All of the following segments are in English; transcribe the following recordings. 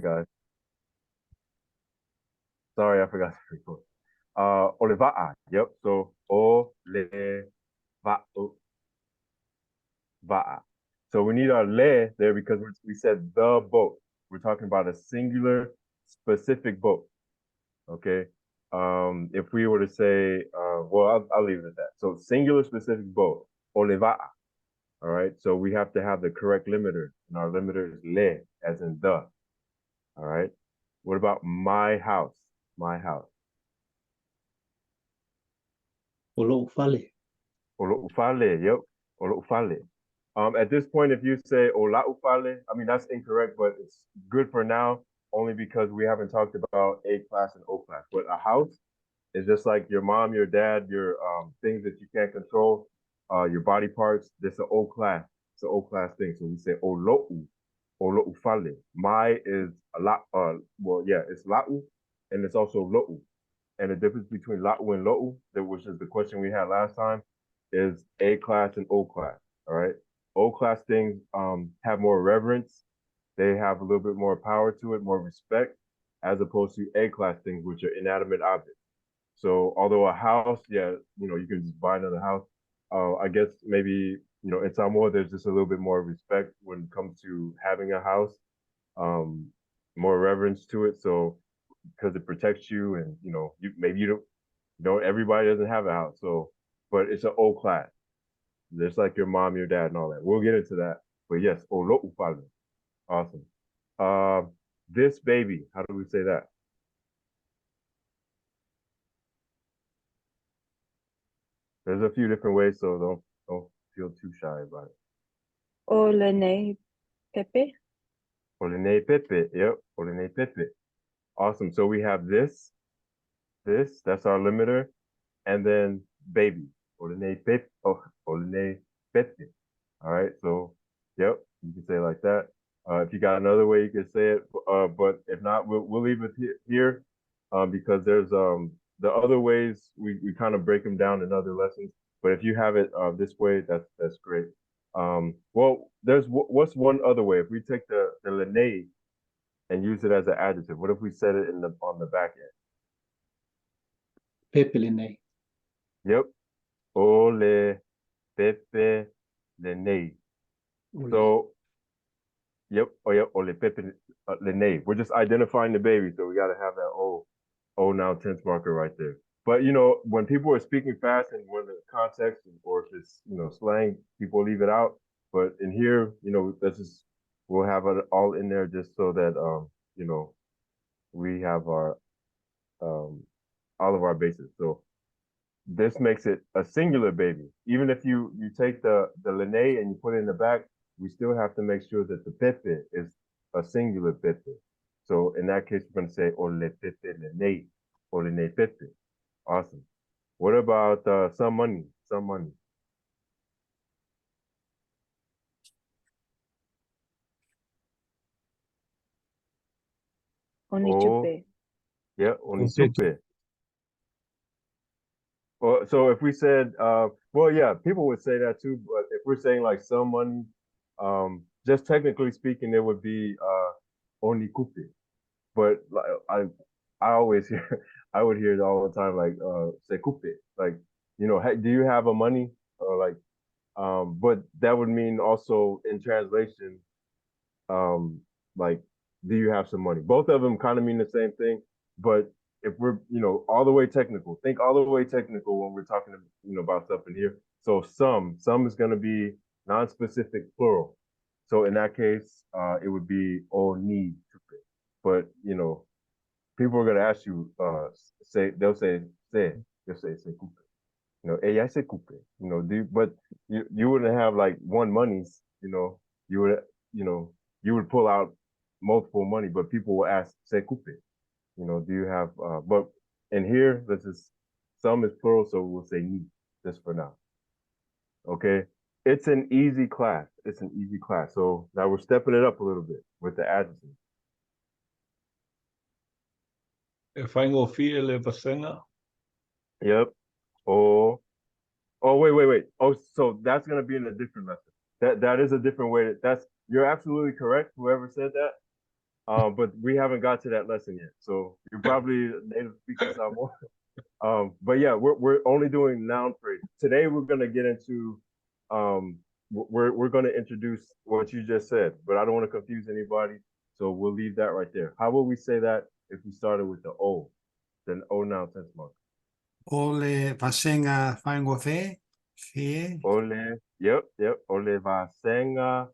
guys. Sorry, I forgot to record. Oliva'a. Yep. So va'a. So we need our le there because we said the boat. We're talking about a singular, specific boat. Okay. If we were to say, well, I'll leave it at that. So singular, specific boat. Oliva'a. All right. So we have to have the correct limiter, and our limiter is le, as in the. All right. What about my house? My house. Olo ufale. Olo ufale. Yep. Olo ufale. At this point, if you say ola ufale, I mean, that's incorrect, but it's good for now, only because we haven't talked about A class and O class. But a house is just like your mom, your dad, your things that you can't control, your body parts. This is an O class. It's an O class thing. So we say olo'u, olo'u fale. My is a lot, well, yeah, it's la'u, and it's also lo'u. And the difference between la'u and lo'u, which is the question we had last time, is A class and O class. All right. O class things have more reverence. They have a little bit more power to it, more respect, as opposed to A class things, which are inanimate objects. So although a house, yeah, you can just buy another house. I guess maybe, in Samoa, there's just a little bit more respect when it comes to having a house, um, more reverence to it. So because it protects you, and maybe you don't everybody doesn't have a house. So, but it's an O class, just like your mom, your dad, and all that. We'll get into that. But yes, olo ufale. Awesome. Uh, this baby, how do we say that? There's a few different ways, so don't feel too shy about it. Olene Pepe. Olene pepe. Yep, olene pepe. Awesome. So we have this, that's our limiter, and then baby. Olene pepe. Oh, olene pepe. All right. So, yep, you can say it like that. If you got another way, you can say it. But if not, we'll leave it here, because there's the other ways we kind of break them down in other lessons. But if you have it this way, that's great. Well, there's what's one other way? If we take the lene and use it as an adjective, what if we said it on the back end? Pepeline. Yep. Ole pepe lene. So, yep. Oh, yep. Ole pepe lene. We're just identifying the baby, so we got to have that now tense marker right there. But when people are speaking fast and when the context, or if it's slang, people leave it out. But in here, we'll have it all in there just so that we have our all of our bases. So this makes it a singular baby. Even if you take the lene and you put it in the back, we still have to make sure that the pepe is a singular pepe. So in that case, we're going to say ole pepe lene, ole pepe. Awesome. What about some money? Some money. Onichupe. Yeah, onisupe. Well, so if we said, well, yeah, people would say that too. But if we're saying like some money, just technically speaking, it would be onikupe. But like I always hear, I would hear it all the time, like sekupe, like hey, do you have a money, or like, but that would mean also in translation, like, do you have some money? Both of them kind of mean the same thing, but if we're all the way technical, think all the way technical when we're talking about stuff in here. So some is going to be non-specific plural. So in that case, it would be oni. But people are going to ask you, they'll say se coupe. Ella se coupe. But you wouldn't have like one monies. You would you would pull out multiple money, but people will ask se coupe. Do you have? But in here, this is some is plural, so we'll say ni just for now. Okay, it's an easy class. It's an easy class. So now we're stepping it up a little bit with the adjective. Fango fiele vasenga. Yep. Wait. Oh, so that's gonna be in a different lesson. That is a different way. You're absolutely correct. Whoever said that. But we haven't got to that lesson yet. So you're probably a native speaker Samoan. But yeah, we're only doing noun phrases. Today we're gonna get into we're gonna introduce what you just said, but I don't want to confuse anybody. So we'll leave that right there. How will we say that if we started with the O? Then O noun tense mark. Ole vasenga whaingo fe, Ole, yep. Ole va senga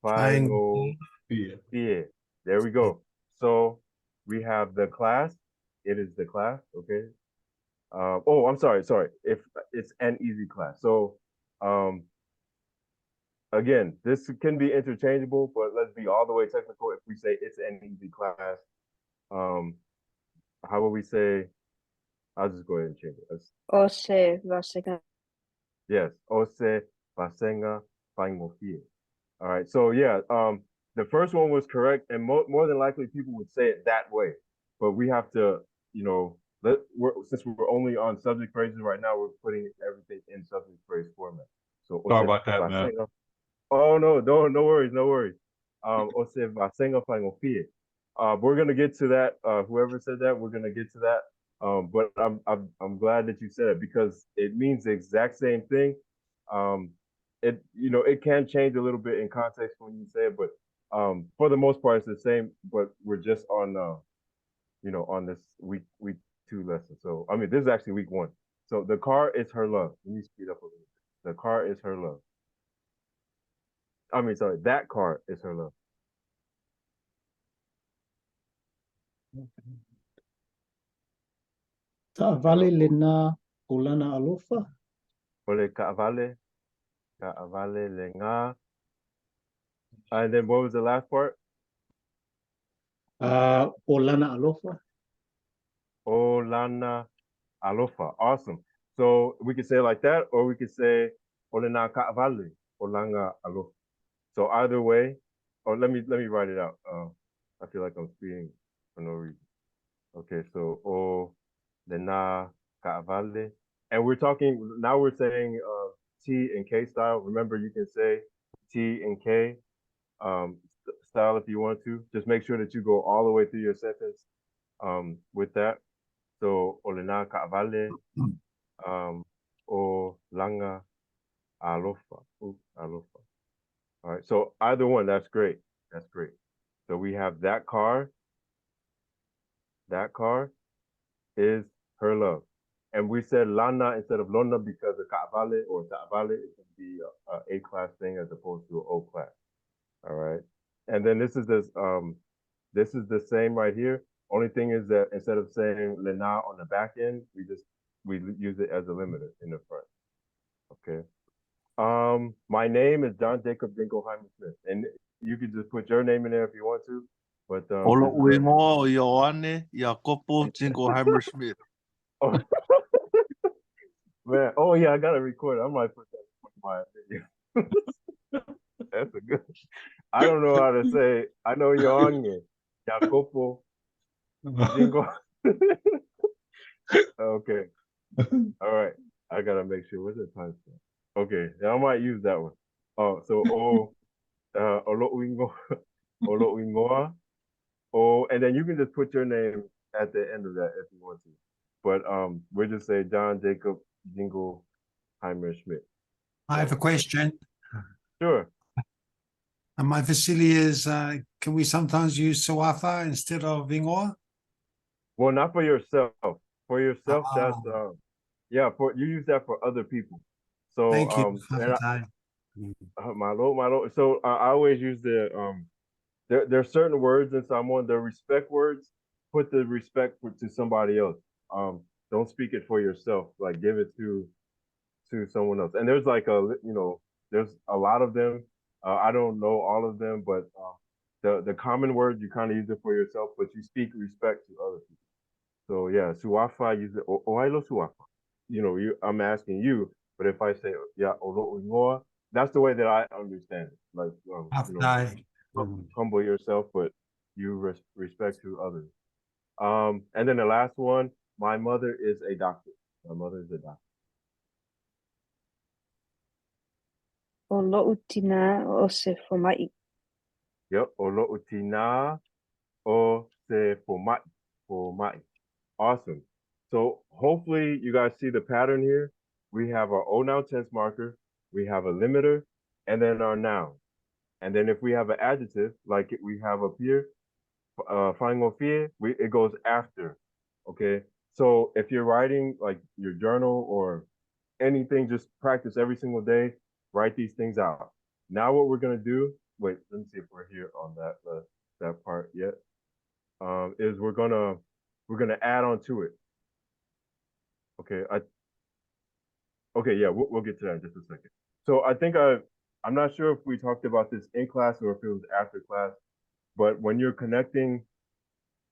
whaingo faingo fie. There we go. So we have the class. It is the class, okay? Oh, I'm sorry. If it's an easy class. So again, this can be interchangeable, but let's be all the way technical. If we say it's an easy class, um, how will we say? I'll just go ahead and change it. Ose vasenga. Yes, ose vasenga faingofie. All right. So yeah, the first one was correct, and more than likely people would say it that way. But we have to, since we're only on subject phrases right now, we're putting everything in subject phrase format. So Sorry about that, man. oh no worries, no worries. Ose vasenga faingofie. We're gonna get to that. Whoever said that, we're gonna get to that. But I'm glad that you said it because it means the exact same thing. It can change a little bit in context when you say it, but for the most part it's the same. But we're just on on this week 2 lesson. So I mean this is actually week 1. So the car is her love. Let me speed up a little bit. The car is her love. I mean, sorry, that car is her love. Ta'avale lena olana alofa. Ole ka'avale lenga. And then what was the last part? Olana alofa. Olana alofa. Awesome. So we could say it like that, or we could say olena ka'avale olanga alofa. So either way, or let me write it out. I feel like I'm speaking for no reason. Okay, so olena ka'avale, and we're talking now. We're saying T and K style. Remember, you can say T and K style if you want to. Just make sure that you go all the way through your sentence with that. So olena ka'avale o langa alofa. Alofa. All right. So either one, that's great. That's great. So we have that car. That car is her love. And we said lana instead of lona because the ka'avale or ta'avale is going to be a class thing as opposed to an O class. All right. And then this is the same right here. Only thing is that instead of saying lena on the back end, we use it as a limiter in the front. Okay. My name is John Jacob Dinkelheimer Smith, and you could just put your name in there if you want to. But Olo uingo Ioane Jacopo Jingleheimer Smith. oh, man, oh yeah, I gotta record it. I might put that in my video. That's a good. I don't know how to say. I know Ioane Jacopo Jingle. Okay, all right. I gotta make sure. What's the time stamp? Okay, yeah, I might use that one. Oh, so Olo Uingoa. Oh, and then you can just put your name at the end of that if you want to. But we'll just say John Jacob Jingleheimer Schmidt. I have a question. Sure. And my facility is, can we sometimes use Sawafa instead of Vingoa? Well, not for yourself. For yourself, that's Oh. yeah. For you use that for other people. So Thank you. my lord. So I always use there are certain words in Samoan, the respect words. Put the respect to somebody else. Don't speak it for yourself. Like give it to someone else. And there's like there's a lot of them. I don't know all of them, but the common words you kind of use it for yourself, but you speak respect to other people. So yeah, suafa use it. Ohailo suafa. I'm asking you, but if I say yeah, olo uingoa, that's the way that I understand it. Like humble yourself, but you respect to others. And then the last one, my mother is a doctor. My mother is a doctor. O lo'u tina o se whamai. Yep. Olo utina O se formai. Awesome. So hopefully you guys see the pattern here. We have our O noun tense marker, we have a limiter, and then our noun. And then if we have an adjective, like we have up here, final fear, it goes after. Okay. So if you're writing like your journal or anything, just practice every single day, write these things out. Now what we're gonna do, wait, let me see if we're here on that part yet. Is we're gonna add on to it. Okay, okay, yeah, we'll get to that in just a second. So I think I'm not sure if we talked about this in class or if it was after class, but when you're connecting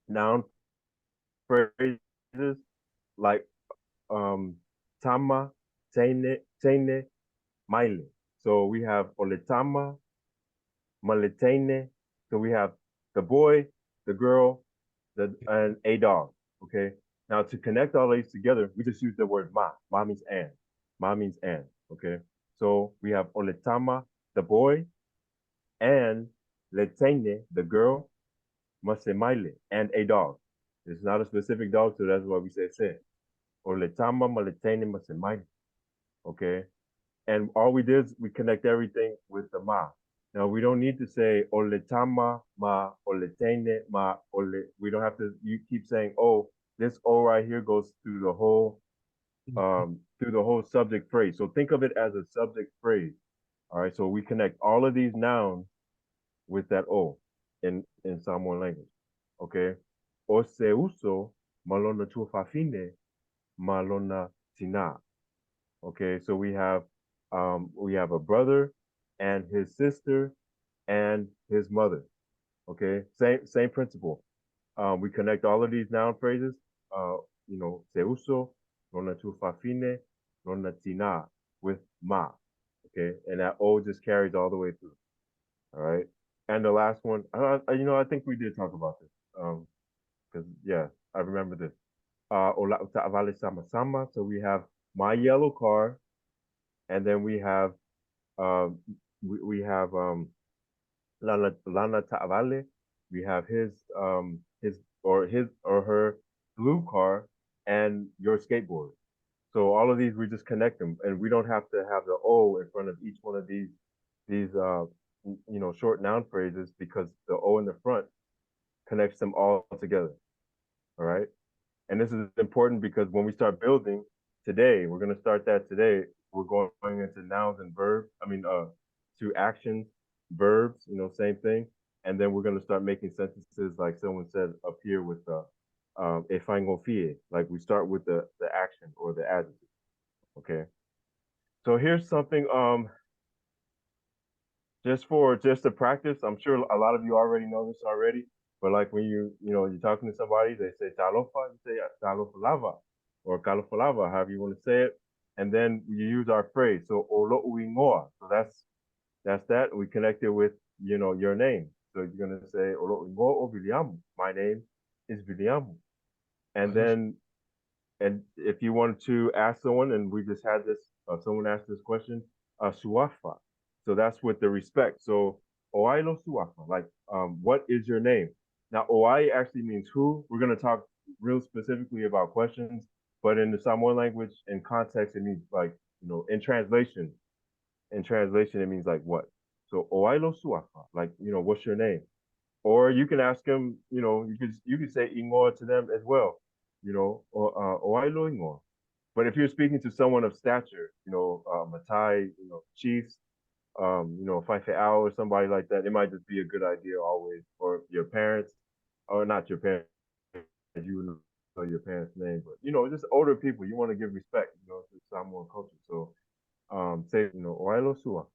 noun phrases like tama, tene, maile. So we have oletama, maletene. So we have the boy, the girl, and a dog. Okay. Now to connect all these together, we just use the word ma. Ma means and. Ma means and. Okay. So we have oletama, the boy, and letene, the girl, masemaile, and a dog. It's not a specific dog, so that's why we say se. Oletama, maletene, masemaile. Okay. And all we did is we connect everything with the ma. Now we don't need to say oletama ma oletene ma ole. We don't have to. You keep saying oh. This o right here goes through the whole subject phrase. So think of it as a subject phrase. All right. So we connect all of these nouns with that o in Samoan language. Okay. O se uso malona tuafafine malona tina. Okay, so we have a brother and his sister and his mother. Okay, same principle. We connect all of these noun phrases. Se uso, nona tu fafine, nona tina with ma. Okay, and that o just carries all the way through. All right, and the last one, I think we did talk about this. Because yeah, I remember this. Ola uta avale sama sama. So we have my yellow car, and then we have Lana Ta'avale. We have his or her blue car and your skateboard. So all of these we just connect them, and we don't have to have the O in front of each one of these short noun phrases because the O in the front connects them all together. All right. And this is important because when we start building today, we're going to start that today. We're going into nouns and verbs. To actions, verbs, same thing. And then we're going to start making sentences like someone said up here with e fango fie. Like we start with the action or the adjective. Okay. So here's something just to practice. I'm sure a lot of you already know this already. But like when you're talking to somebody, they say talofa, you say talofalava or kalofalava, however you want to say it. And then you use our phrase. So olo uingoa. So that's that. We connect it with, your name. So you're gonna say olo uingoa o Viliamu. My name is Viliamu. And then if you wanted to ask someone, and we just had this, someone asked this question, suafa. So that's with the respect. So oailo suafa, like what is your name? Now, Oi actually means who. We're going to talk real specifically about questions, but in the Samoan language, in context, it means like, in translation, it means like what? So Oilo Suafa, like, what's your name? Or you can ask them, you could say Ingoa to them as well, or Oilo Ingoa. But if you're speaking to someone of stature, Matai, chiefs, Fife Owl or somebody like that, it might just be a good idea always, or your parents, or not your parents, you know your parents' name, but just older people, you want to give respect, to Samoan culture. So say, Oilo Sua.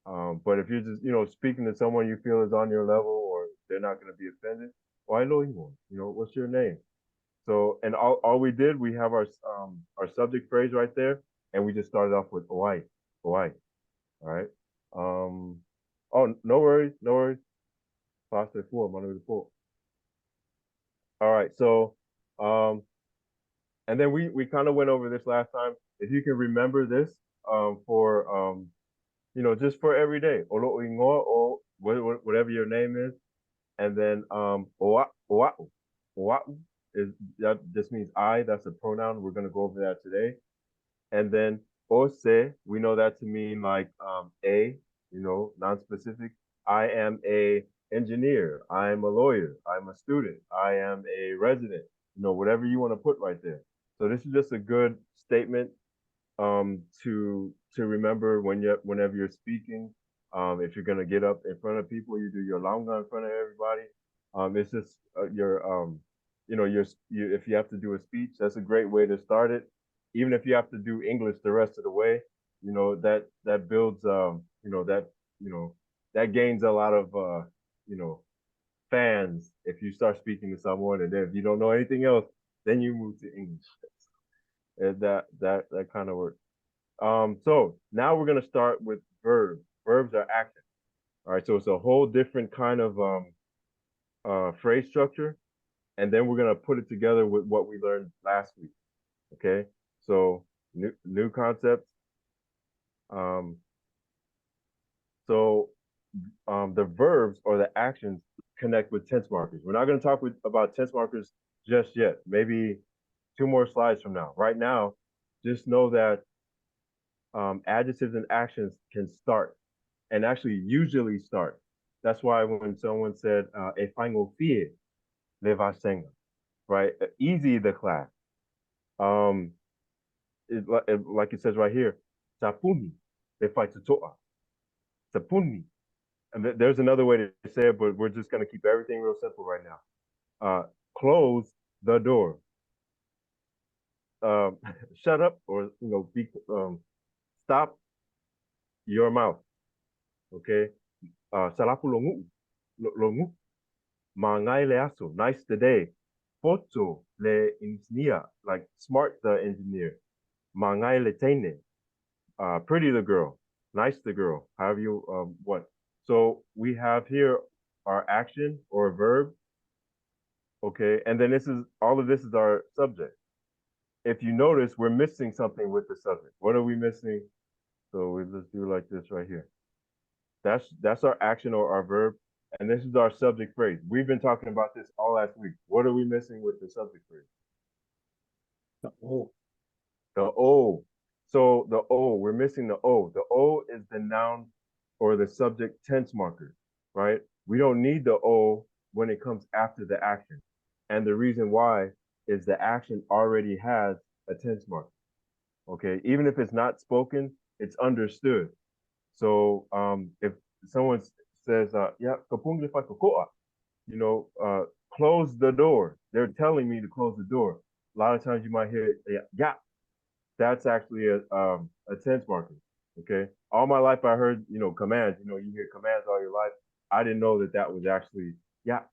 But if you're just, speaking to someone you feel is on your level or they're not going to be offended, Oilo Ingo, what's your name? So, and all we did, we have our subject phrase right there, and we just started off with Oi. All right. Oh, no worries, no worries. Pasta four, money with the four. All right, so and then we kind of went over this last time. If you can remember this for just for every day, or whatever your name is, And then oa'u. Oa'u is that just means I. That's a pronoun. We're gonna go over that today. And then ose, we know that to mean like a, non-specific. I am a engineer. I am a lawyer. I'm a student. I am a resident. Whatever you want to put right there. So this is just a good statement to remember whenever you're speaking. If you're gonna get up in front of people, you do your longa in front of everybody. It's just if you have to do a speech, that's a great way to start it. Even if you have to do English the rest of the way, that builds that gains a lot of fans if you start speaking to someone, and then if you don't know anything else, then you move to English. And that kind of works. So now we're gonna start with verbs. Verbs are action. All right, so it's a whole different kind of phrase structure, and then we're gonna put it together with what we learned last week. Okay, so new concepts. The verbs or the actions connect with tense markers. We're not gonna talk about tense markers just yet. Maybe 2 more slides from now. Right now, just know that adjectives and actions can start and actually usually start. That's why when someone said e fango fie leva senga, right? Easy the class. Like it says right here, sapuni le fai tutoa. Sapuni. And there's another way to say it, but we're just gonna keep everything real simple right now. Close the door. Shut up, or stop your mouth. Okay. Salapu longu, longu, mangai leaso, nice today. Foto le ingenia, like smart the engineer. Mangai le tene, pretty the girl, nice the girl, however you, what. So we have here our action or verb. Okay, and then all of this is our subject. If you notice, we're missing something with the subject. What are we missing? So let's do like this right here. That's our action or our verb, and this is our subject phrase. We've been talking about this all last week. What are we missing with the subject phrase? The O. The O. So the O, we're missing the O. The O is the noun or the subject tense marker, right? We don't need the O when it comes after the action. And the reason why is the action already has a tense marker. Okay, even if it's not spoken, it's understood. So if someone says, yeah, close the door. They're telling me to close the door. A lot of times you might hear, yeah, that's actually a tense marker. Okay. All my life I heard, commands. You hear commands all your life. I didn't know that was actually, yeah,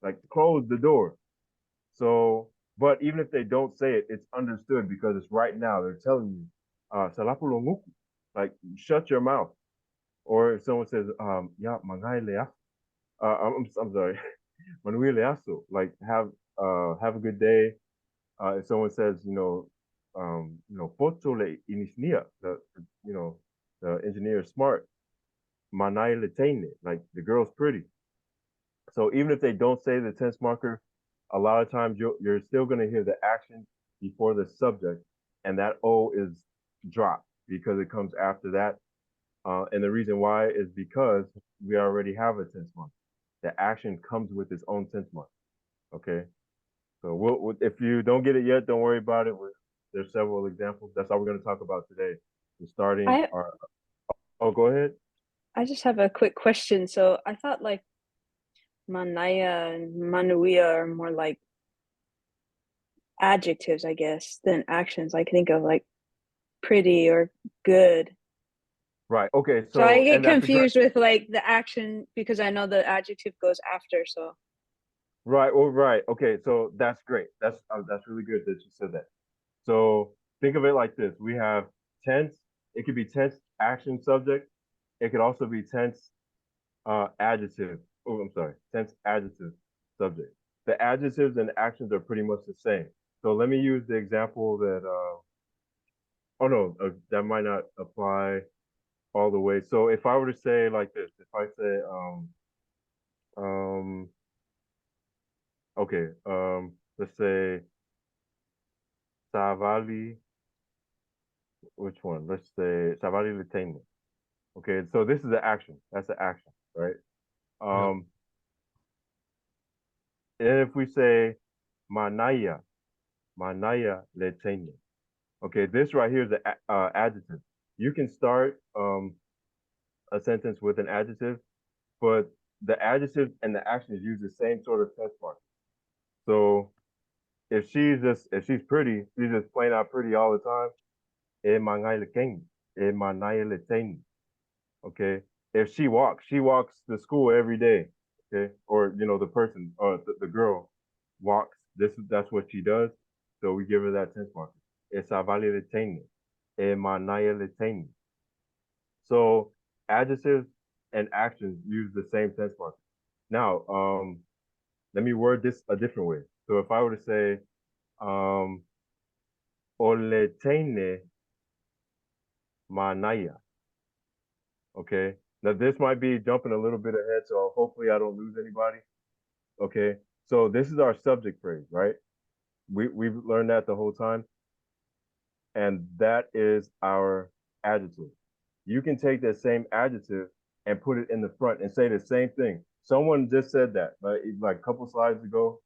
like close the door. So, but even if they don't say it, it's understood because it's right now. They're telling you, like shut your mouth. Or if someone says, yeah, I'm sorry, like have a good day. If someone says, poto le inisnia, the engineer is smart. Manai le like the girl's pretty. So even if they don't say the tense marker, a lot of times you're still going to hear the action before the subject, and that O is dropped because it comes after that. And the reason why is because we already have a tense marker. The action comes with its own tense marker. Okay. So if you don't get it yet, don't worry about it. There's several examples. That's all we're going to talk about today. We're starting our. Oh, go ahead. I just have a quick question. So I thought like manaya and manuia are more like adjectives, I guess, than actions. I think of like pretty or good. Right. Okay. So I get confused with like the action because I know the adjective goes after. So. Right. Well, right. Okay. So that's great. That's really good that you said that. So think of it like this: we have tense. It could be tense action subject. It could also be tense adjective. Oh, I'm sorry, tense adjective subject. The adjectives and actions are pretty much the same. So let me use the example that. Oh no, that might not apply all the way. So if I were to say like this, if I say Um, okay. Let's say Savali. Which one? Let's say Savali Latine. Okay, so this is the action. That's the action, right? Um, if we say Manaya, Manaya Latine. Okay, this right here is the adjective. You can start a sentence with an adjective, but the adjective and the actions use the same sort of tense mark. So if she's pretty, she's just plain out pretty all the time. E mangai lekeng, e manai leteng. Okay. If she walks to school every day. Okay. Or the person or the girl walks. That's what she does. So we give her that tense marker. Esa vale leteng, e manai leteng. So adjectives and actions use the same tense marker. Now, let me word this a different way. So if I were to say, oletene manaya. Okay. Now this might be jumping a little bit ahead, so hopefully I don't lose anybody. Okay. So this is our subject phrase, right? We've learned that the whole time. And that is our adjective. You can take that same adjective and put it in the front and say the same thing. Someone just said that like a couple slides ago.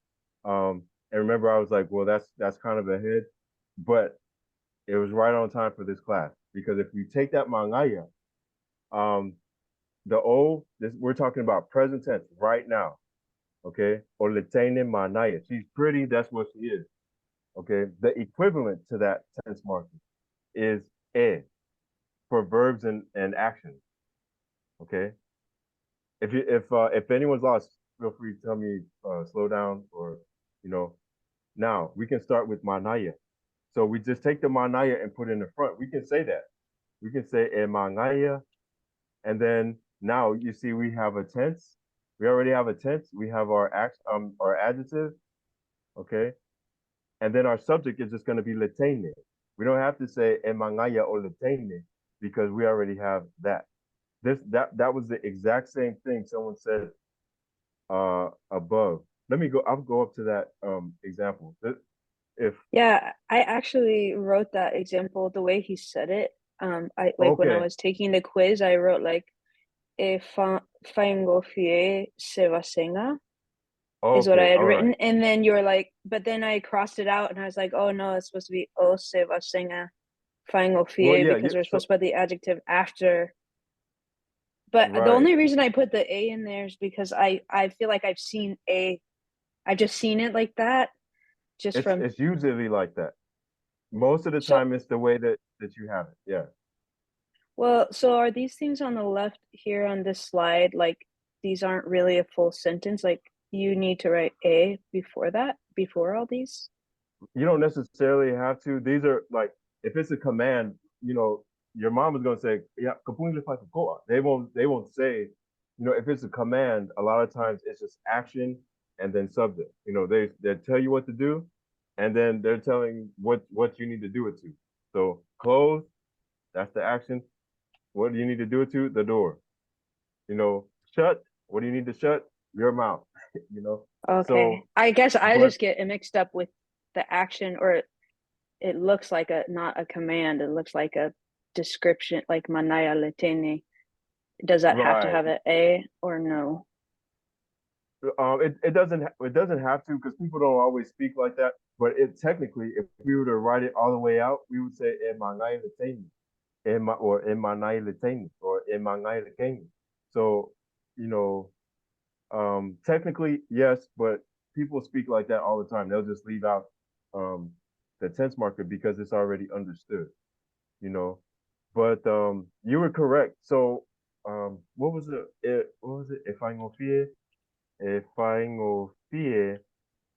And remember I was like, well, that's kind of ahead, but it was right on time for this class because if you take that mangaya, the O, we're talking about present tense right now. Okay. Or letene manaya. She's pretty, that's what she is. Okay. The equivalent to that tense marker is e for verbs and actions. Okay. If anyone's lost, feel free to tell me slow down or now we can start with manaya. So we just take the manaya and put it in the front. We can say that. We can say e manaya, and then now you see we have a tense. We already have a tense. We have our adjective, okay, and then our subject is just going to be letene. We don't have to say e mangaya or letene because we already have that. That was the exact same thing someone said above. I'll go up to that example. If Yeah, I actually wrote that example the way he said it. I like when I okay, was taking the quiz, I wrote like e faingofie se vasenga is what I okay, had all right, written, and then you were like, but then I crossed it out and I was like, oh no, it's supposed to be o se vasenga well, faingofie yeah, because we're so supposed to put the adjective after. But the right. only reason I put the a in there is because I feel like I've just seen it like that just from It's usually like that. Most of the so. time, it's the way that you have it. Yeah. Well, so are these things on the left here on this slide, like these aren't really a full sentence? Like you need to write a before that, before all these? You don't necessarily have to. These are like if it's a command, your mom is gonna say, yeah, kapungi like koa. They won't say, if it's a command, a lot of times it's just action and then subject. They tell you what to do, and then they're telling what you need to do it to. So close, that's the action. What do you need to do it to? The door. Shut. What do you need to shut? Your mouth. you know. Okay. So, I guess I but just get it mixed up with the action, or it looks like not a command. It looks like a description, like manaya letene. Does that have to right. have an a or no? It doesn't have to because people don't always speak like that. But it technically, if we were to write it all the way out, we would say emangai leteni, or emanai leteni, or emangai lekeni. So, you know, technically yes, but people speak like that all the time. They'll just leave out um, the tense marker because it's already understood. You know, but you were correct. So, what was what was it? If I go fear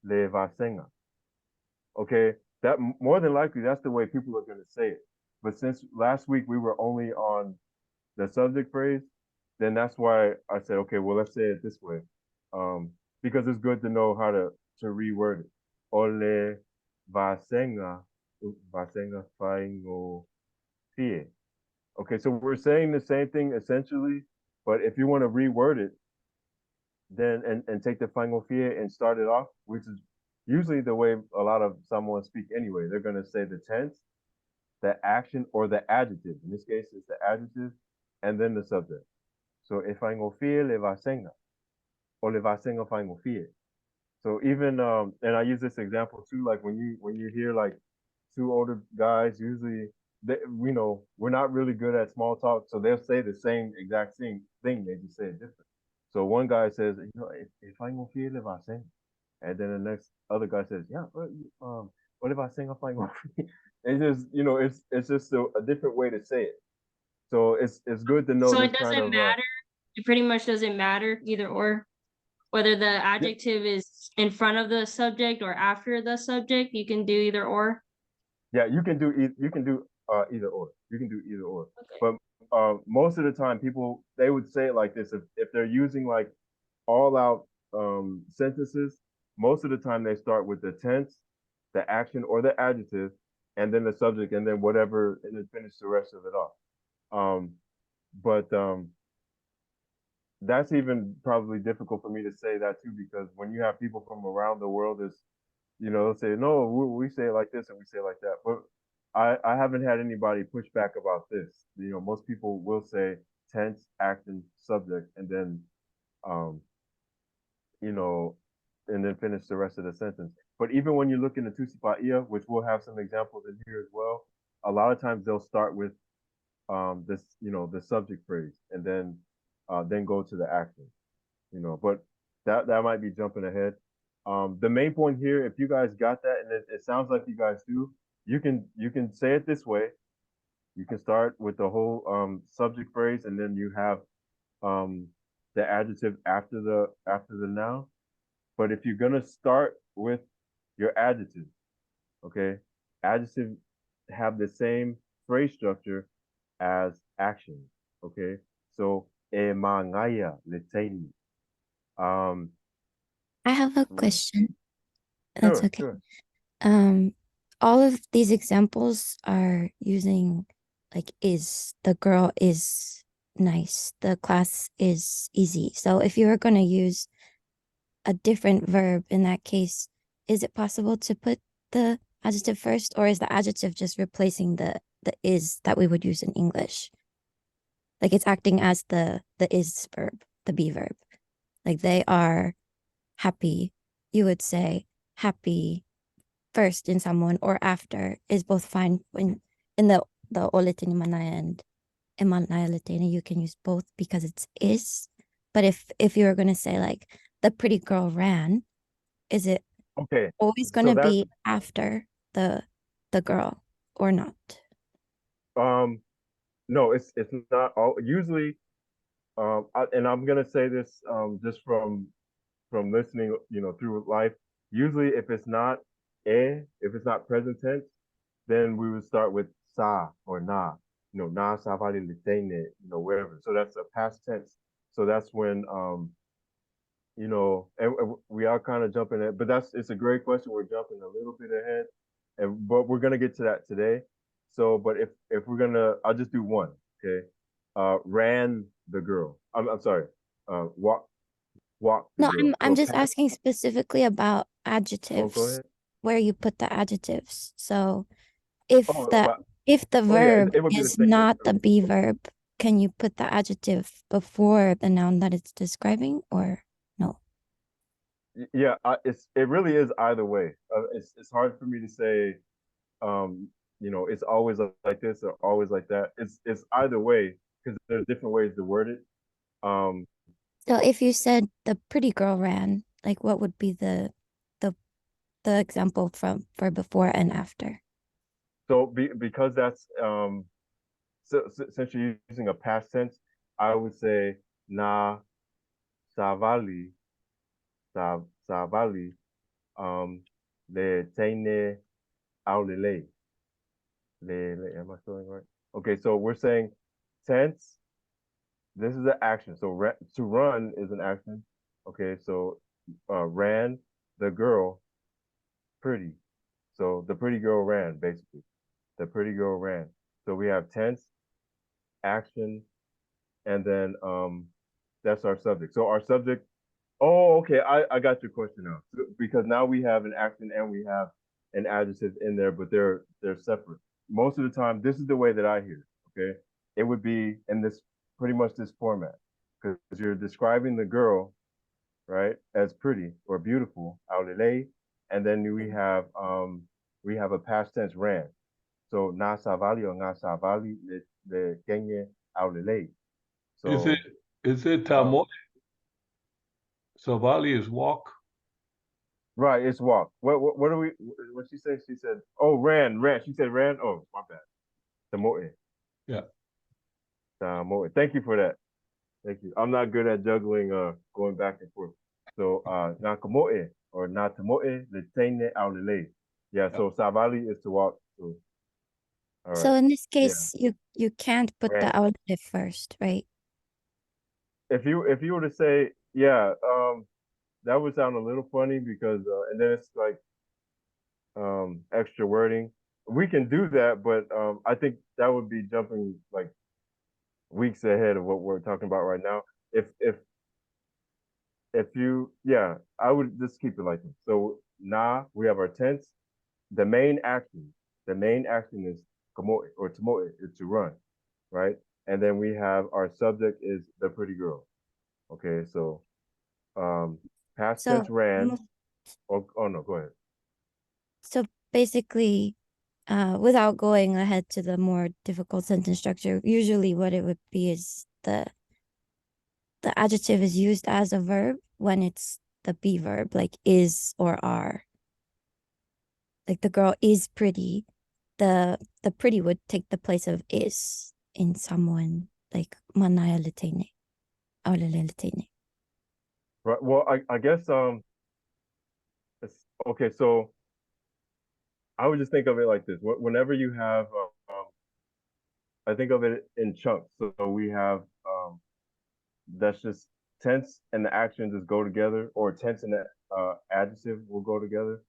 le vasenga. Okay, that more than likely that's the way people are going to say it. But since last week we were only on the subject phrase, then that's why I said, okay, well let's say it this way, um, because it's good to know how to reword it. Ole vasenga, vasenga faingo fear. Okay, so we're saying the same thing essentially, but if you want to reword it, then and take the fangofie and start it off, which is usually the way a lot of someone speak anyway. They're gonna say the tense, the action, or the adjective. In this case, it's the adjective and then the subject. So if fangofie le vasenga, or le vasenga fangofie. So even and I use this example too, like when you hear like two older guys, usually they, you know, we're not really good at small talk, so they'll say the same exact same thing, they just say it different. So one guy says, you know, if I go feel if I sing, and then the next other guy says, yeah, what if I sing if I go feel? It's just, you know, it's just a different way to say it. So it's good to know So this it kind doesn't of matter. It pretty much doesn't matter either or. Whether the adjective is in front of the subject or after the subject, you can do either or. yeah, you can do you can do either or. You can do either or. Okay. But most of the time, people they would say it like this if they're using like all out sentences. Most of the time, they start with the tense, the action, or the adjective, and then the subject, and then whatever, and then finish the rest of it off. But that's even probably difficult for me to say that too, because when you have people from around the world, is you know, they'll say, no, we say it like this and we say it like that. But I haven't had anybody push back about this. You know, most people will say tense, action, subject, and then, um, you know, and then finish the rest of the sentence. But even when you look in the Tusipaia, which we'll have some examples in here as well, a lot of times they'll start with this, you know, the subject phrase and then go to the action, you know, but that might be jumping ahead. The main point here, if you guys got that, and it sounds like you guys do, you can say it this way. You can start with the whole subject phrase, and then you have um, the adjective after the noun. But if you're gonna start with your adjective, okay, adjective have the same phrase structure as action, okay. So emangaya leteni. Um, I have a question. That's sure, okay. sure. Um, all of these examples are using like is, the girl is nice, the class is easy. So if you were going to use a different verb in that case, is it possible to put the adjective first, or is the adjective just replacing the is that we would use in English? Like it's acting as the is verb, the be verb. Like they are happy. You would say happy first in someone or after is both fine. When in the oletini manaya and emanaya leteni, you can use both because it's is. But if you were gonna say like the pretty girl ran, is it Okay, always so gonna that be after the girl or not? no, it's not all usually. And I'm gonna say this just from listening, you know, through life. Usually, if it's not present tense, then we would start with sa or na. You know, na sa vale litene, you know, wherever. So that's a past tense. So that's when you know, and we are kind of jumping it, but it's a great question. We're jumping a little bit ahead, and but we're gonna get to that today. So, but if we're gonna, I'll just do one. Okay, ran the girl. I'm sorry. Walk the No, girl. I'm So just asking specifically about go adjectives ahead. where you put the adjectives. So if Oh, the if the oh yeah, verb it would be the is same thing. not the be verb, can you put the adjective before the noun that it's describing, or no? Yeah, it really is either way. It's hard for me to say. You know, it's always like this or always like that. It's either way because there's different ways to word it. Um, So if you said the pretty girl ran, like what would be the the example from for before and after? so because that's since you're using a past tense, I would say na savali savali le teine aulile le. Am I spelling right? Okay, so we're saying tense. This is an action. So to run is an action. Okay, so ran the girl pretty. So the pretty girl ran basically. The pretty girl ran. So we have tense, action, and then that's our subject. So our subject Oh, okay. I got your question now. Because now we have an action and we have an adjective in there, but they're separate. Most of the time, this is the way that I hear it. Okay, it would be in this pretty much this format because you're describing the girl, right, as pretty or beautiful, aulele, and then we have a past tense ran. So na savali or na savali le kenye aulele. Is So it um, Tamo? Savali is walk. right, it's walk. What do we? What she said? She said, "Oh, ran." She said, "Ran." Oh, my bad. Tamoe. Yeah. Tamoe. Thank you for that. Thank you. I'm not good at juggling, going back and forth. So, nakamoe or natamoe letene aulele. Yeah. So savali is to walk. So, all So right. in this Yeah. case, you can't put the Ran. outlet first, right? If you were to say, yeah, that would sound a little funny because, and then it's like extra wording. We can do that, but I think that would be jumping like weeks ahead of what we're talking about right now. If you yeah, I would just keep it like this. So na, we have our tense. The main action, is kamoe or tamoe is to run, right? And then we have our subject is the pretty girl. Okay, so past So tense ran. mo- Oh no, go ahead. so basically, without going ahead to the more difficult sentence structure, usually what it would be is the adjective is used as a verb when it's the be verb, like is or are. Like the girl is pretty. The pretty would take the place of is in someone like manaya litene, aulele litene. Right. Well, I guess okay. So I would just think of it like this. Whenever you have, I think of it in chunks. So we have that's just tense and the action just go together, or tense and the adjective will go together.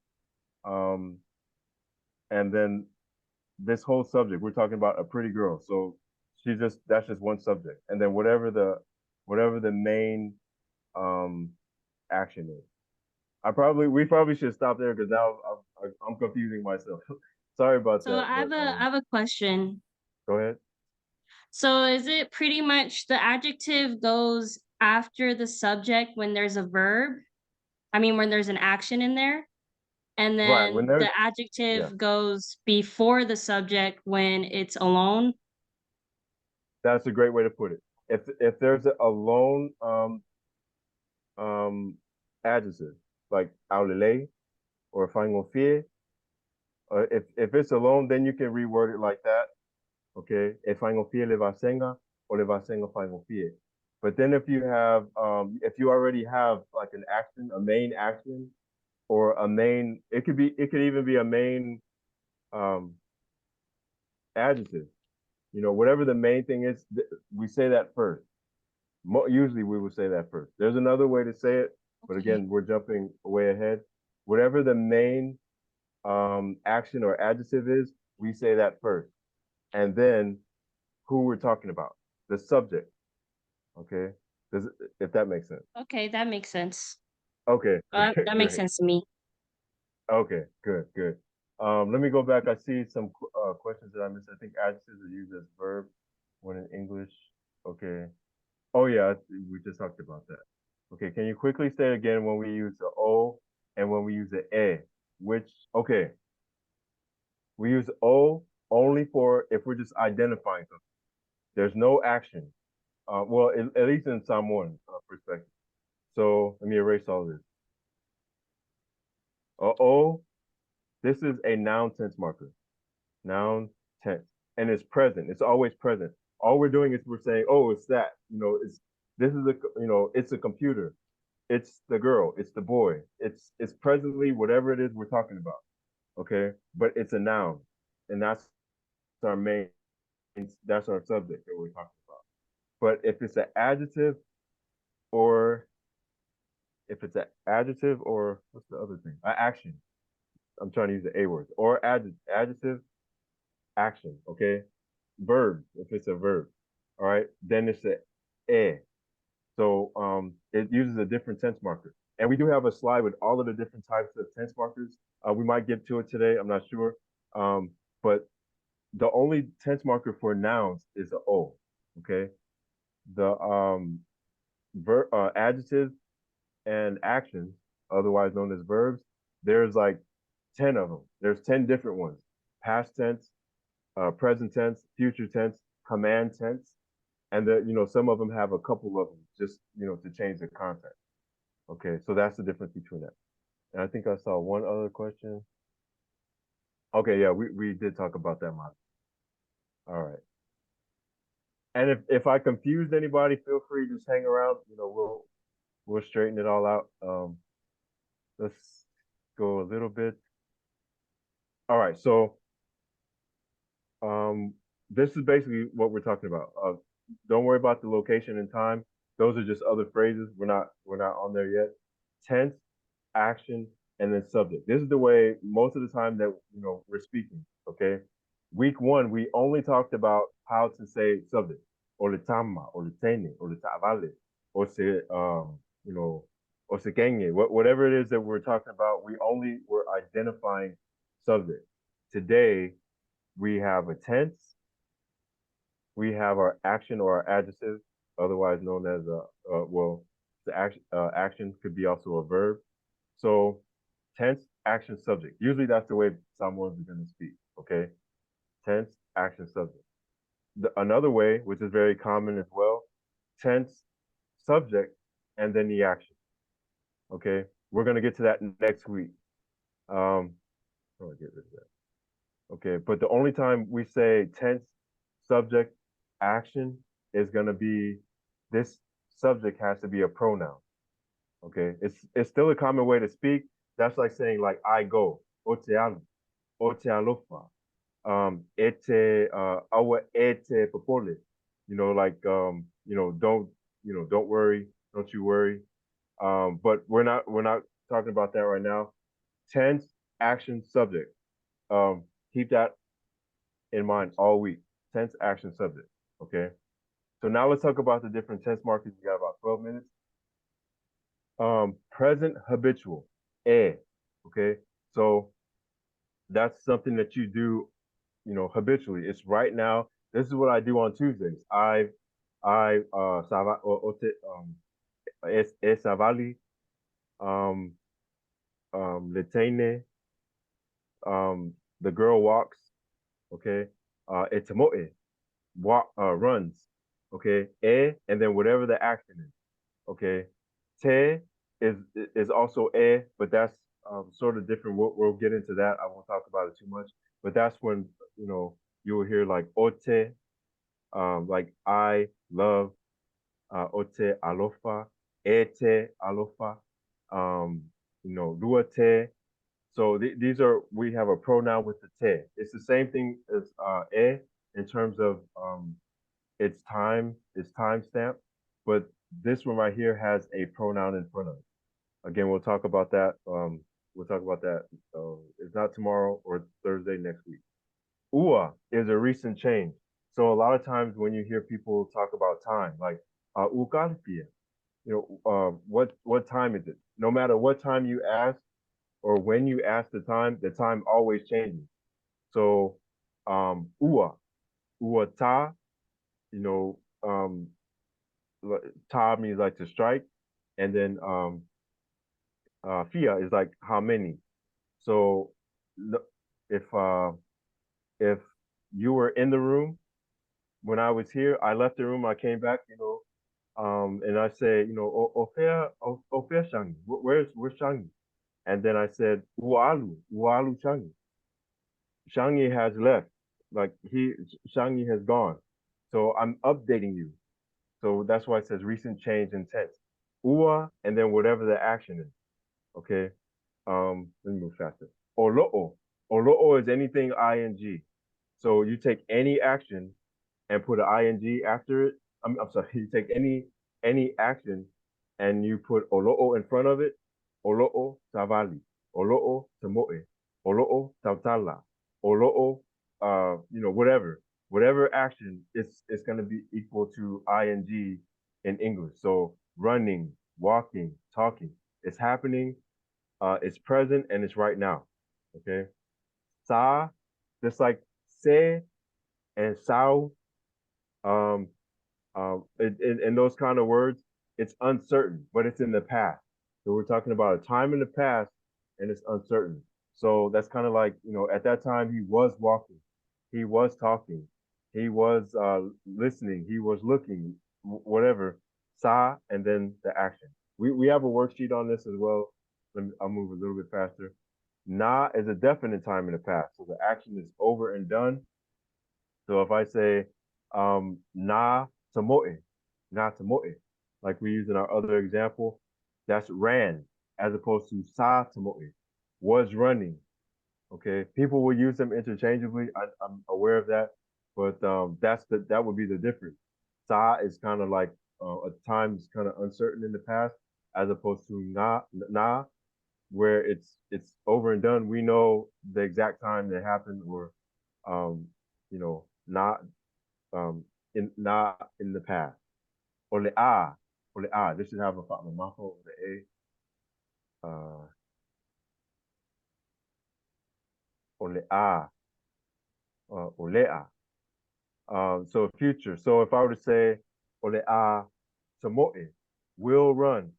Um, and then this whole subject, we're talking about a pretty girl. So that's just one subject, and then whatever the main um action is. We probably should stop there because now I'm confusing myself. Sorry about So that, but I have a question. go ahead. So is it pretty much the adjective goes after the subject when there's a verb? I mean, when there's an action in there? And Right. When then there's the yeah, adjective goes before the subject when it's alone? that's a great way to put it. If there's a lone um adjective like aulele or fangofie, if it's alone, then you can reword it like that. Okay. If fangofie le vasenga or le vasenga fangofie. But then if you already have like an action, a main action, or a main, it could even be a main um adjective. You know, whatever the main thing is, we say that first. Usually we would say that first. There's another way to say it, but Okay. again, we're jumping way ahead. Whatever the main action or adjective is, we say that first. And then who we're talking about, the subject. Okay. Does if that makes sense. Okay, that makes sense. Okay. That makes Great. sense to me. Okay, good. Let me go back. I see some questions that I missed. I think adjectives are used as verb when in English. Okay. Oh yeah, we just talked about that. Okay, can you quickly say again when we use the O and when we use the E? Okay, we use O only for if we're just identifying something. There's no action. Well, at least in Samoan perspective. So let me erase all this. O, this is a noun tense marker. Noun tense. And it's present. It's always present. All we're doing is we're saying, oh, it's that. You know, it's a computer. It's the girl, it's the boy, it's presently whatever it is we're talking about. Okay. But it's a noun. And our main that's our subject that we're talking about. But if it's an adjective or what's the other thing? Action. I'm trying to use the A words. Or adjective action. Okay. Verb, if it's a verb. All right. Then it's a So it uses a different tense marker. And we do have a slide with all of the different types of tense markers. We might get to it today, I'm not sure. But the only tense marker for nouns is the O, okay? The adjectives and actions, otherwise known as verbs, there's like 10 of them. There's 10 different ones. Past tense, present tense, future tense, command tense, and some of them have a couple of them just to change the context. Okay, so that's the difference between that. And I think I saw one other question. Okay, yeah, we did talk about that, Mark. All right. And if I confused anybody, feel free to just hang around. We'll straighten it all out. Let's go a little bit. All right, so this is basically what we're talking about. Don't worry about the location and time. Those are just other phrases. We're not on there yet. Tense, action, and then subject. This is the way most of the time that we're speaking. Okay. Week 1, we only talked about how to say subject, or le tama, or le tene, or le tavale, or se or se kenge. Whatever it is that we're talking about, we only were identifying subject. Today, we have a tense, we have our action or our adjective, otherwise known as the action could be also a verb. So tense, action, subject. Usually that's the way someone's going to speak, okay? Tense, action, subject. Another way, which is very common as well, tense, subject, and then the action, okay? We're going to get to that next week. Get rid of that. Okay, but the only time we say tense, subject, action is going to be, this subject has to be a pronoun. Okay, it's still a common way to speak. That's like saying like I go, otealo, otealofa, ete awa ete popole. Don't worry, don't you worry. But we're not talking about that right now. Tense, action, subject. Keep that in mind all week. Tense, action, subject. Okay. So now let's talk about the different tense markers. We got about 12 minutes. Present habitual, okay? So that's something that you do, habitually. It's right now. This is what I do on Tuesdays. Savali, Letene, the girl walks, okay? Etemoe, runs, okay? And then whatever the action is, okay? Te is also but that's sort of different. We'll get into that. I won't talk about it too much. But that's when you will hear like ote, like I love, ote alofa, ete alofa, luate. So these are, we have a pronoun with the te. It's the same thing as in terms of it's time stamp, but this one right here has a pronoun in front of it. Again, we'll talk about that. It's not tomorrow or Thursday next week. Ua is a recent change. So a lot of times when you hear people talk about time, like ukalpia, what time is it? No matter what time you ask or when you ask the time always changes. So ua ta, ta means like to strike, and then fia is like how many. So if you were in the room when I was here, I left the room, I came back, and I say, ofea Shangi, where's Shangi? And then I said, ualu Shangi. Shangi has left, like Shangi has gone. So I'm updating you. So that's why it says recent change in tense. Ua, and then whatever the action is. Okay. Let me move faster. Olo'o. Olo'o is anything ing. So you take any action and put an ing after it. I'm sorry, you take any action and you put olo'o in front of it. Olo'o savali. Olo'o tamoe. Olo'o tautala. Olo'o, whatever action, it's going to be equal to ing in English. So running, walking, talking. It's happening, it's present, and it's right now. Okay. Sa, just like se and sao, um, in those kind of words, it's uncertain, but it's in the past. So we're talking about a time in the past, and it's uncertain. So that's kind of like, at that time he was walking, he was talking, he was listening, he was looking, whatever. Sa, and then the action. We have a worksheet on this as well. I'll move a little bit faster. Na is a definite time in the past, so the action is over and done. So if I say na tamoe, na tamoe, like we use in our other example, that's ran, as opposed to sa tamoe, was running. Okay, people will use them interchangeably. I'm aware of that, but that would be the difference. Sa is kind of like a time is kind of uncertain in the past, as opposed to na, where it's over and done. We know the exact time that happened, or not not in the past. Or the a. This should have a fatma mafo or the a. Or the a. Or le a. So future. So if I were to say ole a samoe, will run.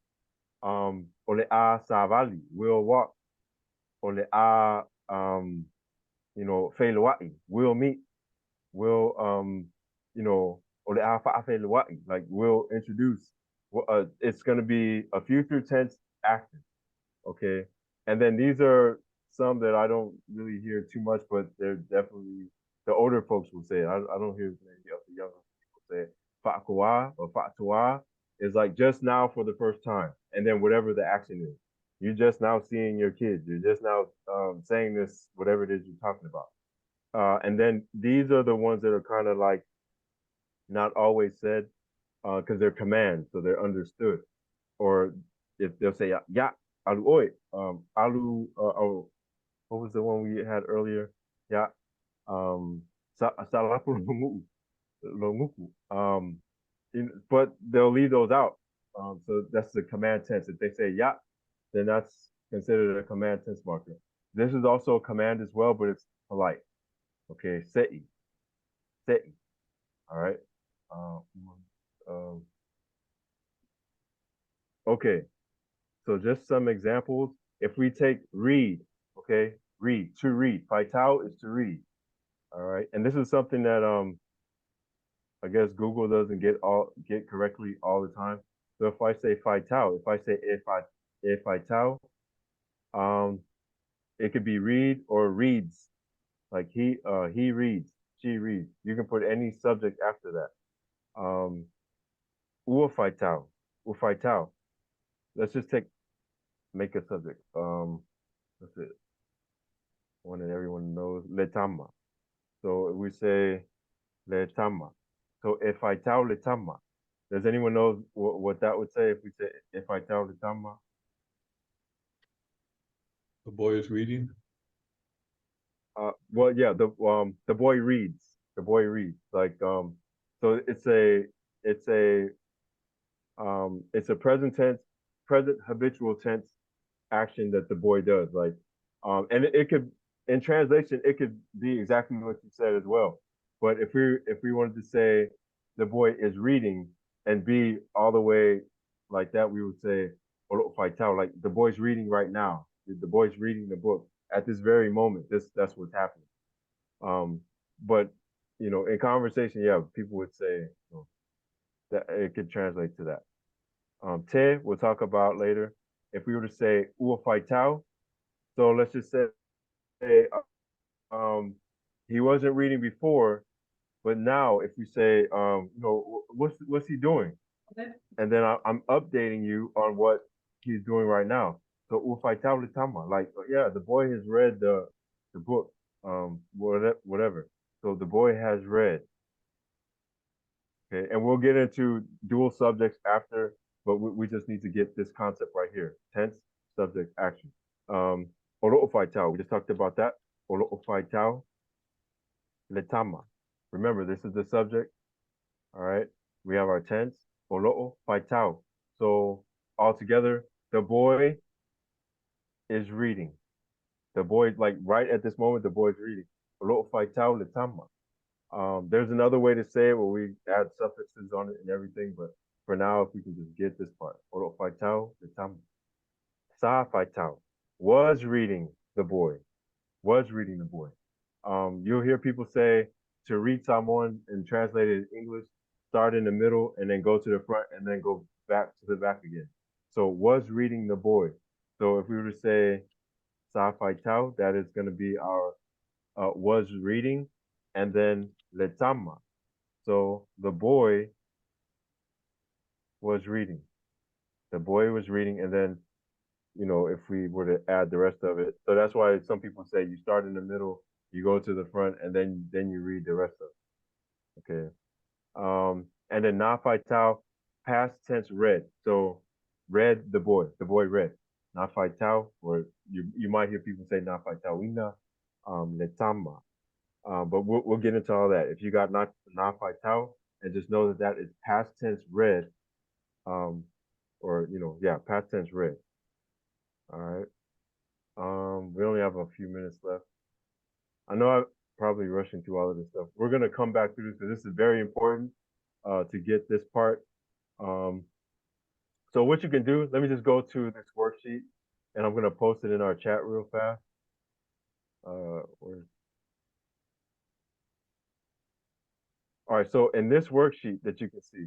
Ole a savali, will walk. Ole a feiluai, will meet. Will ole a fa'afeiluai, like will introduce. It's gonna be a future tense action. Okay. And then these are some that I don't really hear too much, but they're definitely the older folks will say it. I don't hear many of the younger people say it. Fa'akua or fa'atua is like just now for the first time. And then whatever the action is. You're just now seeing your kids. You're just now saying this, whatever it is you're talking about. And then these are the ones that are kind of like not always said because they're commands, so they're understood. Or if they'll say ya alu oi, alu oh, what was the one we had earlier? Ya salapu lomuku. But they'll leave those out. So that's the command tense. If they say ya, then that's considered a command tense marker. This is also a command as well, but it's polite. Okay, sei, sei. All right. Okay. So just some examples. If we take read, okay, read, to read. Faitao is to read. All right. And this is something that I guess Google doesn't get correctly all the time. So if I say faitao, if I say if faitao, it could be read or reads. Like he reads, she reads. You can put any subject after that. Ufaitao, ufaitao. Let's just make a subject. That's it. One that everyone knows, letama. So we say letama. So if I tell letama, does anyone know what that would say if we say if I tell letama? The boy is reading. Well, yeah, the boy reads. The boy reads. Like so it's a present tense, present habitual tense action that the boy does. Like and it could in translation it could be exactly what you said as well. But if we wanted to say the boy is reading and be all the way like that, we would say like the boy's reading right now. The boy's reading the book at this very moment. That's what's happening. But in conversation, yeah, people would say that it could translate to that. Te we'll talk about later. If we were to say uafaitao, so let's just say he wasn't reading before, but now if we say what's he doing? Okay. And then I'm updating you on what he's doing right now. So uafaitao litama, like yeah, the boy has read the book, whatever. So the boy has read. Okay, and we'll get into dual subjects after, but we just need to get this concept right here. Tense, subject, action. Oro'ofaitao, we just talked about that. Oro'ofaitao, letama. Remember, this is the subject. All right, we have our tense. Oro'ofaitao. So all together, the boy is reading. The boy, like right at this moment, the boy's reading. Olo faitau le tama. There's another way to say it where we add suffixes on it and everything, but for now, if we can just get this part. Olo faitau le tama. Sa faitau was reading the boy. Was reading the boy. You'll hear people say to read someone and translate it in English, start in the middle and then go to the front and then go back to the back again. So was reading the boy. So if we were to say Sa Faitao, that is going to be our was reading, and then Letama. So the boy was reading. The boy was reading, and then if we were to add the rest of it. So that's why some people say you start in the middle, you go to the front, and then you read the rest of it. Okay. And then na faitao, past tense read. So read the boy read. Na faitao, or you might hear people say na faitawina, letama. But we'll get into all that. If you got na faitao, and just know that is past tense read, or past tense read. All right. We only have a few minutes left. I know I'm probably rushing through all of this stuff. We're gonna come back through this because this is very important to get this part. So what you can do, let me just go to this worksheet, and I'm gonna post it in our chat real fast. All right, so in this worksheet that you can see,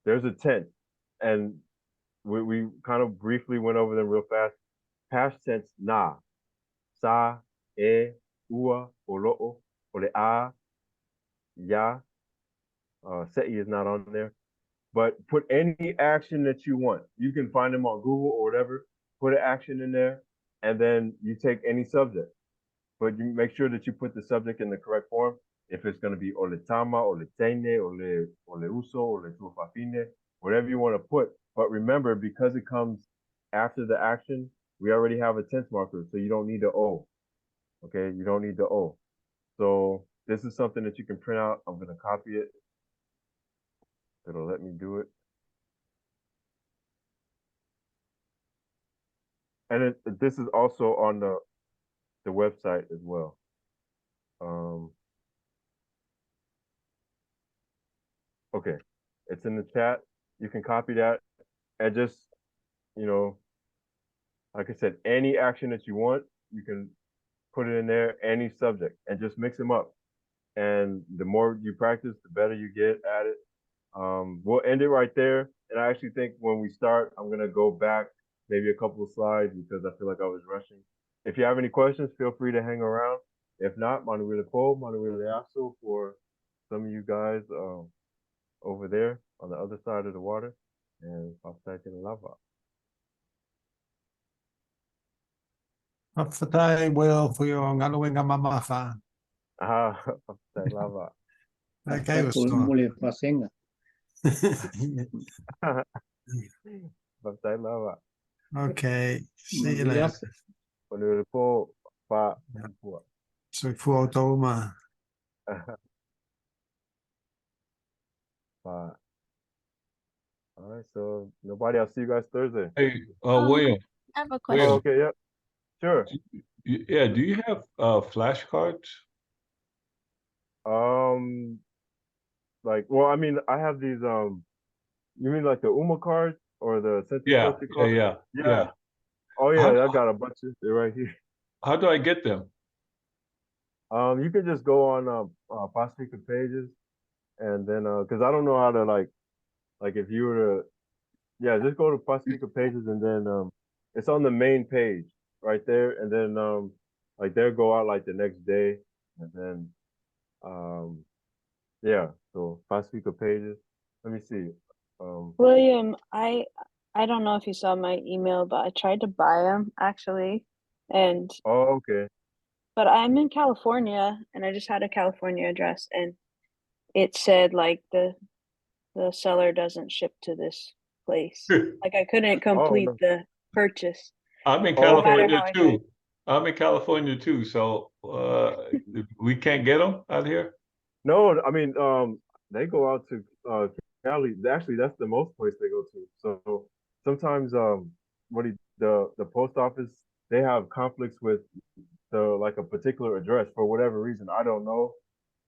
there's a tense, and we kind of briefly went over them real fast. Past tense na, sa, e, ua, olo'o, ole'a, ya. Se'i is not on there. But put any action that you want. You can find them on Google or whatever. Put an action in there, and then you take any subject. But you make sure that you put the subject in the correct form. If it's going to be oletama, oletene, oleuso, oletuafafine, whatever you want to put. But remember, because it comes after the action, we already have a tense marker, so you don't need the O. Okay, you don't need the O. So this is something that you can print out. I'm going to copy it. It'll let me do it. And this is also on the website as well. Okay, it's in the chat. You can copy that and just, like I said, any action that you want, you can put it in there, any subject, and just mix them up. And the more you practice, the better you get at it. We'll end it right there. And I actually think when we start, I'm gonna go back maybe a couple of slides because I feel like I was rushing. If you have any questions, feel free to hang around. If not, Manuel Po, Manuel Aso for some of you guys over there on the other side of the water. And Pastor Lava. Pafatay well for your ngalawing mamafa. Ah, Pastor Lava. Okay, Muli fasenga. Pastor Lava. Okay, see you later. Yes. Manuel Po, Pa. So for Toma. All right, so nobody. I'll see you guys Thursday. Hey, William, I have a Oh, question. okay, yeah, sure. yeah, do you have flashcards? Well, I mean, I have these. You mean like the UMA cards or the sentence Yeah, structure yeah, cards? yeah, yeah. Oh How- yeah, I got a bunch of. They're right here. How do I get them? You can just go on Pacifica pages, and then because I don't know how to like if you were to just go to Pacifica pages and then it's on the main page right there, and then like they'll go out like the next day, and then so Pacifica pages. Let me see. William, I don't know if you saw my email, but I tried to buy them actually, and Oh, okay. but I'm in California, and I just had a California address, and it said like the seller doesn't ship to this place. Like I couldn't complete no. the purchase. I'm in Oh, okay. California how I too. I'm in California too, so we can't get them out here. No, I mean, they go out to Cali. Actually, that's the most place they go to. So sometimes the post office, they have conflicts with like a particular address for whatever reason. I don't know.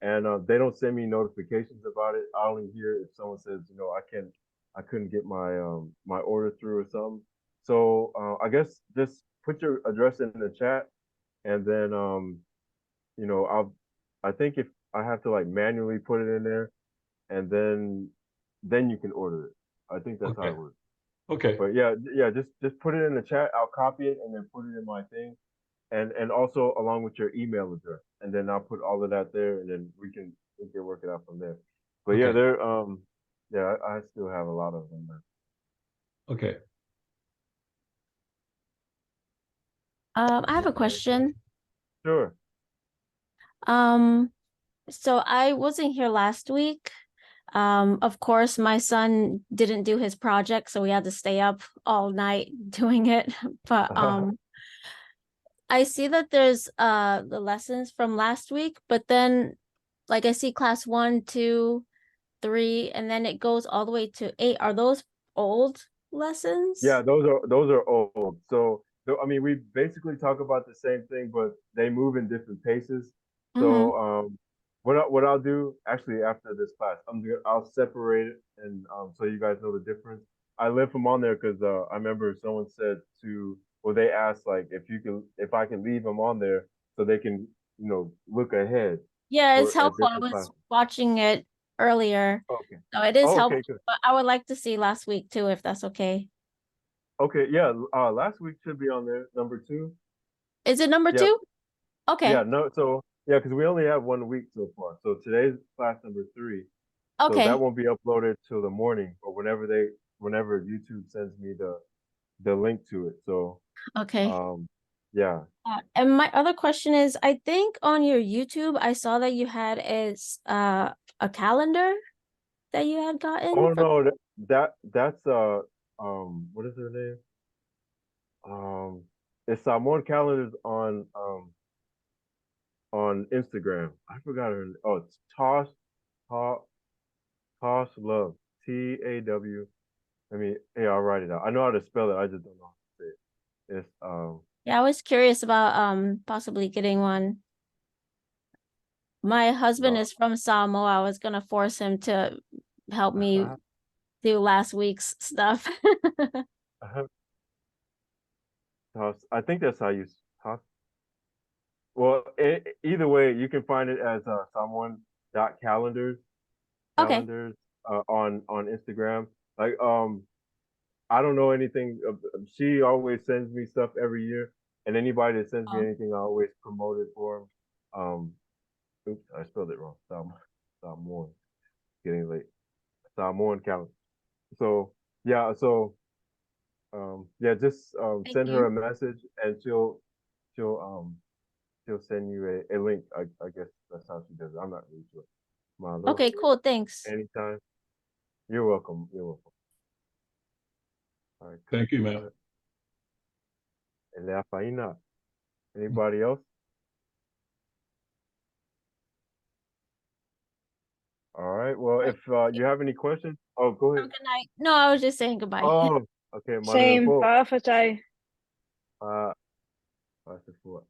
And they don't send me notifications about it. I only hear if someone says, I couldn't get my order through or something. So I guess just put your address in the chat, and then I think if I have to like manually put it in there, and then you can order it. I think that's how Okay. it works. Okay. But yeah, just put it in the chat. I'll copy it and then put it in my thing, and also along with your email address, and then I'll put all of that there, and then we can work it out from there. But yeah, Okay. they're I still have a lot of them there. Okay. I have a question. Sure. So I wasn't here last week. Of course, my son didn't do his project, so we had to stay up all night doing it. But I see that there's the lessons from last week, but then like I see class 1, 2, 3, and then it goes all the way to 8. Are those old lessons? Yeah, those are old. So I mean, we basically talk about the same thing, but they move in different paces. So what I'll do actually after this class, I'll separate it, and so you guys know the difference. I left them on there because I remember someone said they asked like if I can leave them on there so they can look ahead Yeah, it's for at helpful. I different was classes. watching it earlier. Okay. So it is Oh, helpful, okay, good. but I would like to see last week too, if that's okay. Okay, yeah. Last week should be on there, number 2. Is it number Yeah. 2? Okay. Yeah, no, so yeah, because we only have 1 week so far. So today's class number 3. So Okay. that won't be uploaded till the morning or whenever YouTube sends me the link to it. So Okay. yeah. And my other question is, I think on your YouTube, I saw that you had a calendar that you had gotten. Oh no, that's what is her name? It's Samoan calendars on Instagram. I forgot her. Oh, it's Tosh Love. TAW. I'll write it out. I know how to spell it. I just don't know how to say it. It's Yeah, I was curious about possibly getting one. My husband no. is from Samoa. I was gonna force him to help me do last week's stuff. I think that's how you Tosh. Well, either way, you can find it as someone dot calendars Okay. on Instagram. Like I don't know anything. She always sends me stuff every year, and anybody that sends me Oh. anything, I always promote it for them. Oops, I spelled it wrong. Samoan. Getting late. Samoan calendar. So yeah, just Thank send her you. a message, and she'll send you a link. I guess that's how she does it. I'm not really sure. Malo, Okay, cool. Thanks. anytime. You're welcome. You're welcome. All right. Thank you, man. Elea Faina. Anybody else? All right. Well, if you have any questions, go Have a ahead. good night. No, I was just saying goodbye. Oh, okay. Same. Marina po. Paafatay. Uh, 5 to 4.